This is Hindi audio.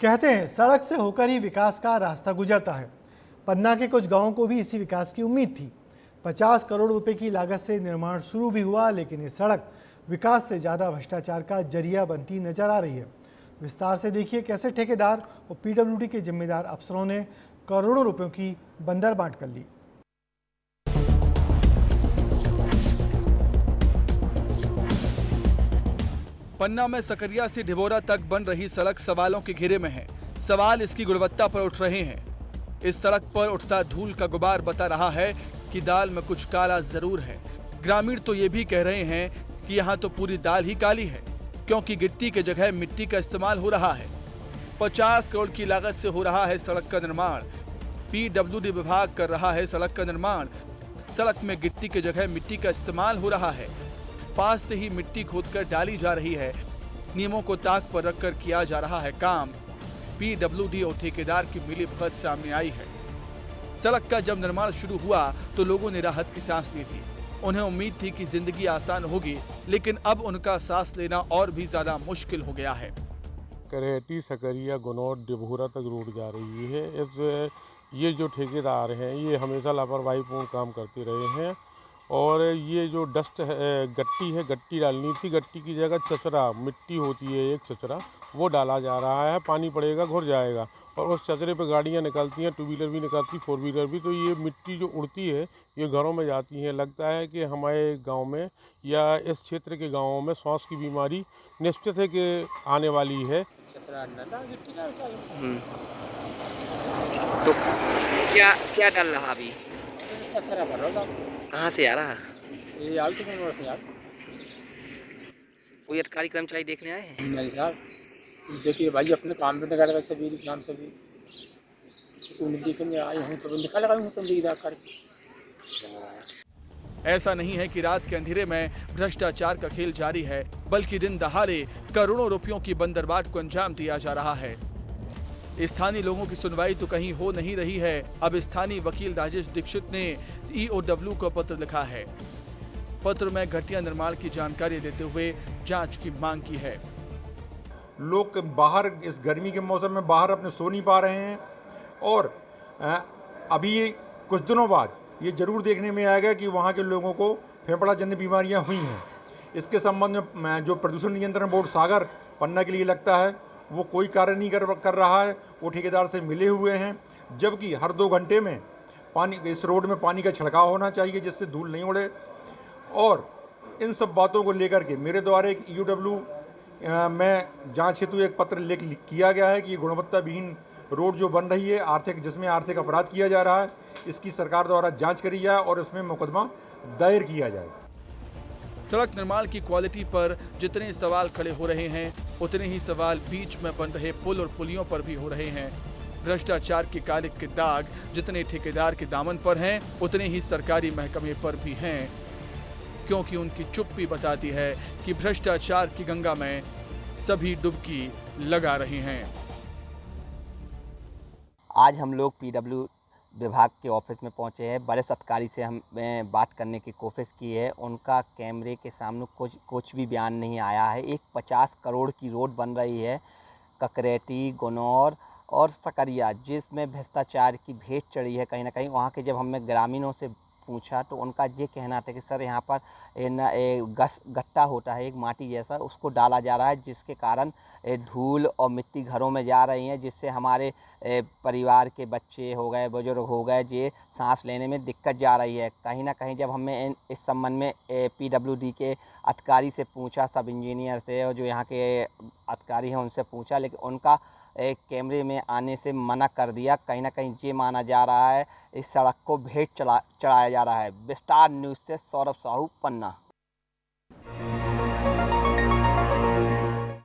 कहते हैं सड़क से होकर ही विकास का रास्ता गुजरता है। पन्ना के कुछ गांवों को भी इसी विकास की उम्मीद थी। 50 करोड़ रुपए की लागत से निर्माण शुरू भी हुआ, लेकिन ये सड़क विकास से ज़्यादा भ्रष्टाचार का जरिया बनती नजर आ रही है। विस्तार से देखिए कैसे ठेकेदार और पीडब्ल्यूडी के जिम्मेदार अफसरों ने करोड़ों रुपयों की बंदर बांट कर ली। पन्ना में सकरिया से ढिबोरा तक बन रही सड़क सवालों के घेरे में है। सवाल इसकी गुणवत्ता पर उठ रहे हैं। इस सड़क पर उठता धूल का गुबार बता रहा है कि दाल में कुछ काला जरूर है। ग्रामीण तो ये भी कह रहे हैं कि यहाँ तो पूरी दाल ही काली है, क्योंकि गिट्टी के जगह मिट्टी का इस्तेमाल हो रहा है। 50 करोड़ की लागत से हो रहा है सड़क का निर्माण। पीडब्ल्यूडी विभाग कर रहा है सड़क का निर्माण। सड़क में गिट्टी के जगह मिट्टी का इस्तेमाल हो रहा है। पास से ही मिट्टी खोदकर डाली जा रही है। नियमों को ताक पर रखकर किया जा रहा है काम। पीडब्ल्यूडी और ठेकेदार की मिलीभगत सामने आई है। सड़क का जब निर्माण शुरू हुआ तो लोगों ने राहत की सांस ली थी। उन्हें उम्मीद थी कि जिंदगी आसान होगी, लेकिन अब उनका सांस लेना और भी ज्यादा मुश्किल हो गया है। करेटी, सकरिया, गुनौर, डिबोरा तक रोड जा रही है। ये जो ठेकेदार हैं ये हमेशा लापरवाहीपूर्ण काम करते रहे हैं। और ये जो डस्ट है, गट्टी है, गट्टी डालनी थी। गट्टी की जगह चचरा, मिट्टी होती है एक चचरा, वो डाला जा रहा है। पानी पड़ेगा, घुर जाएगा और उस चचरे पे गाड़ियाँ निकलती हैं, टू व्हीलर भी निकलती, फोर व्हीलर भी। तो ये मिट्टी जो उड़ती है ये घरों में जाती है। लगता है कि हमारे गांव में या इस क्षेत्र के गांवों में सांस की बीमारी निश्चित है कि आने वाली है। तो क्या क्या डाल रहा अभी? कहाँ से आ रहा? ये आलतू में से यार। कोई अधिकारी कर्मचारी देखने आए हैं? नहीं साहब, जैसे कि भाई अपने काम पे निकाल वैसे भी नाम से भी तो देखने आए हूँ तो निकाल लगा हूँ तुम दीदा कर। ऐसा नहीं है कि रात के अंधेरे में भ्रष्टाचार का खेल जारी है, बल्कि दिन दहाड़े करोड़ों रुपयों की बंदरबाट को अंजाम दिया जा रहा है। स्थानीय लोगों की सुनवाई तो कहीं हो नहीं रही है। अब स्थानीय वकील राजेश दीक्षित ने ईओडब्ल्यू को पत्र लिखा है। पत्र में घटिया निर्माण की जानकारी देते हुए जांच की मांग की है। लोग बाहर इस गर्मी के मौसम में बाहर अपने सो नहीं पा रहे हैं और अभी कुछ दिनों बाद ये जरूर देखने में आएगा कि वहाँ के लोगों को फेफड़ा जन्य बीमारियाँ हुई हैं। इसके संबंध में जो प्रदूषण नियंत्रण बोर्ड सागर पन्ना के लिए लगता है वो कोई कार्य नहीं कर रहा है। वो ठेकेदार से मिले हुए हैं, जबकि हर 2 घंटे में पानी इस रोड में पानी का छिड़काव होना चाहिए जिससे धूल नहीं उड़े। और इन सब बातों को लेकर के मेरे द्वारा एक ईओडब्ल्यू में जांच हेतु एक पत्र लिख किया गया है कि गुणवत्ता विहीन रोड जो बन रही है जिसमें आर्थिक अपराध किया जा रहा है, इसकी सरकार द्वारा जांच करी जाए और इसमें मुकदमा दायर किया जाए। सड़क निर्माण की क्वालिटी पर जितने सवाल खड़े हो रहे हैं, उतने ही सवाल बीच में बन रहे पुल और पुलियों पर भी हो रहे हैं। भ्रष्टाचार के काले के दाग जितने ठेकेदार के दामन पर हैं, उतने ही सरकारी महकमे पर भी हैं, क्योंकि उनकी चुप्पी बताती है कि भ्रष्टाचार की गंगा में सभी डुबकी लगा रहे हैं। आज हम लोग पीडब्ल्यू विभाग के ऑफिस में पहुंचे हैं। वरिष्ठ अधिकारी से हम बात करने की कोशिश की है। उनका कैमरे के सामने कुछ भी बयान नहीं आया है। एक 50 करोड़ की रोड बन रही है ककरेटी, गुनौर और सकरिया, जिसमें भ्रष्टाचार की भेंट चढ़ी है कहीं ना कहीं। वहाँ के जब हमने ग्रामीणों से पूछा तो उनका ये कहना था कि सर यहाँ पर गट्टा होता है एक माटी जैसा, उसको डाला जा रहा है, जिसके कारण धूल और मिट्टी घरों में जा रही है, जिससे हमारे परिवार के बच्चे हो गए, बुजुर्ग हो गए, ये सांस लेने में दिक्कत जा रही है। कहीं ना कहीं जब हमने इस संबंध में पीडब्ल्यूडी के अधिकारी से पूछा, सब इंजीनियर से और जो यहाँ के अधिकारी हैं उनसे पूछा, लेकिन उनका एक कैमरे में आने से मना कर दिया। कहीं ना कहीं ये माना जा रहा है इस सड़क को भेंट चढ़ाया जा रहा है। विस्तार न्यूज़ से सौरभ साहू, पन्ना।